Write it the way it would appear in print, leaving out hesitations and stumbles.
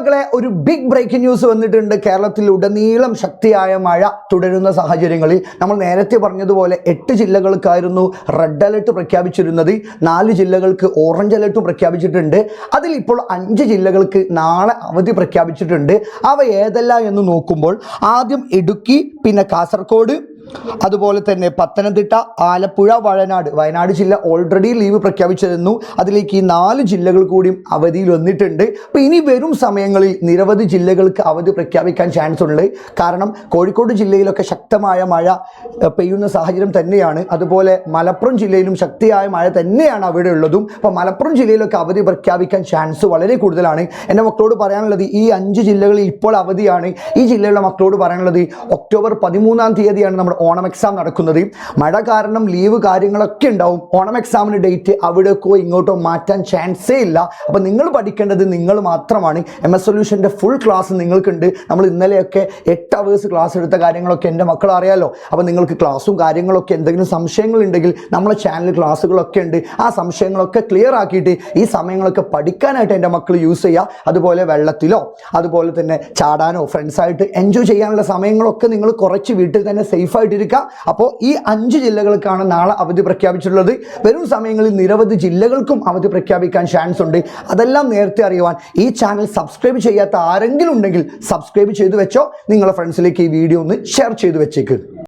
മക്കളെ, ഒരു big breaking news വന്നിട്ടുണ്ട്. കേരളത്തിലുടനീളം ശക്തിയായ മഴ തുടരുന്ന സാഹചര്യങ്ങളിൽ നമ്മൾ നേരത്തെ പറഞ്ഞതുപോലെ 8 ജില്ലകൾക്കായിരുന്നു റെഡ് അലർട്ട് പ്രഖ്യാപിച്ചിരുന്നത്. 4 ജില്ലകൾക്ക് ഓറഞ്ച് അലർട്ടും പ്രഖ്യാപിച്ചിട്ടുണ്ട്. അതിൽ ഇപ്പോൾ 5 ജില്ലകൾക്ക് നാളെ അവധി പ്രഖ്യാപിച്ചിട്ടുണ്ട്. അവ ഏതെല്ലാം എന്ന് നോക്കുമ്പോൾ ആദ്യം ഇടുക്കി, പിന്നെ കാസർഗോഡ്, അതുപോലെ തന്നെ പത്തനംതിട്ട, ആലപ്പുഴ, വയനാട് ജില്ല ഓൾറെഡി ലീവ് പ്രഖ്യാപിച്ചിരുന്നു. അതിലേക്ക് ഈ 4 ജില്ലകൾ കൂടിയും അവധിയിൽ വന്നിട്ടുണ്ട്. അപ്പോൾ ഇനി വരും സമയങ്ങളിൽ നിരവധി ജില്ലകൾക്ക് അവധി പ്രഖ്യാപിക്കാൻ ചാൻസ് ഉണ്ട്. കാരണം കോഴിക്കോട് ജില്ലയിലൊക്കെ ശക്തമായ മഴ പെയ്യുന്ന സാഹചര്യം തന്നെയാണ്. അതുപോലെ മലപ്പുറം ജില്ലയിലും ശക്തിയായ മഴ തന്നെയാണ് അവിടെ ഉള്ളതും. അപ്പോൾ മലപ്പുറം ജില്ലയിലൊക്കെ അവധി പ്രഖ്യാപിക്കാൻ ചാൻസ് വളരെ കൂടുതലാണ്. എൻ്റെ മക്കളോട് പറയാനുള്ളത്, ഈ 5 ജില്ലകളിൽ ഇപ്പോൾ അവധിയാണ്. ഈ ജില്ലയിലുള്ള മക്കളോട് പറയാനുള്ളത്, ഒക്ടോബർ 13-ാം തീയതിയാണ് നമ്മുടെ ഓണം എക്സാം നടക്കുന്നത്. മഴ കാരണം ലീവ് കാര്യങ്ങളൊക്കെ ഉണ്ടാവും. ഓണം എക്സാമിന് ഡേറ്റ് അവിടേക്കോ ഇങ്ങോട്ടോ മാറ്റാൻ ചാൻസേ ഇല്ല. അപ്പോൾ നിങ്ങൾ പഠിക്കേണ്ടത് നിങ്ങൾ മാത്രമാണ്. MS സൊല്യൂഷൻ്റെ ഫുൾ ക്ലാസ് നിങ്ങൾക്കുണ്ട്. നമ്മൾ ഇന്നലെയൊക്കെ 8 hours ക്ലാസ് എടുത്ത കാര്യങ്ങളൊക്കെ എൻ്റെ മക്കൾ അറിയാലോ. അപ്പോൾ നിങ്ങൾക്ക് ക്ലാസ്സും കാര്യങ്ങളൊക്കെ എന്തെങ്കിലും സംശയങ്ങളുണ്ടെങ്കിൽ നമ്മളെ ചാനൽ ക്ലാസ്സുകളൊക്കെ ഉണ്ട്. ആ സംശയങ്ങളൊക്കെ ക്ലിയർ ആക്കിയിട്ട് ഈ സമയങ്ങളൊക്കെ പഠിക്കാനായിട്ട് എൻ്റെ മക്കൾ യൂസ് ചെയ്യുക. അതുപോലെ വെള്ളത്തിലോ അതുപോലെ തന്നെ ചാടാനോ ഫ്രണ്ട്സായിട്ട് എൻജോയ് ചെയ്യാനുള്ള സമയങ്ങളൊക്കെ നിങ്ങൾ കുറച്ച് വീട്ടിൽ തന്നെ സേഫായിട്ടിരിക്കുക. അപ്പോൾ ഈ 5 ജില്ലകൾക്കാണ് നാളെ അവധി പ്രഖ്യാപിച്ചിട്ടുള്ളത്. വരും സമയങ്ങളിൽ നിരവധി ജില്ലകൾക്കും അവധി പ്രഖ്യാപിക്കാൻ ചാൻസ് ഉണ്ട്. അതെല്ലാം നേരത്തെ അറിയുവാൻ ഈ ചാനൽ സബ്സ്ക്രൈബ് ചെയ്യാത്ത ആരെങ്കിലും ഉണ്ടെങ്കിൽ സബ്സ്ക്രൈബ് ചെയ്തു വെച്ചോ. നിങ്ങളുടെ ഫ്രണ്ട്സിലേക്ക് ഈ വീഡിയോ ഒന്ന് ഷെയർ ചെയ്തു വെച്ചേക്ക്.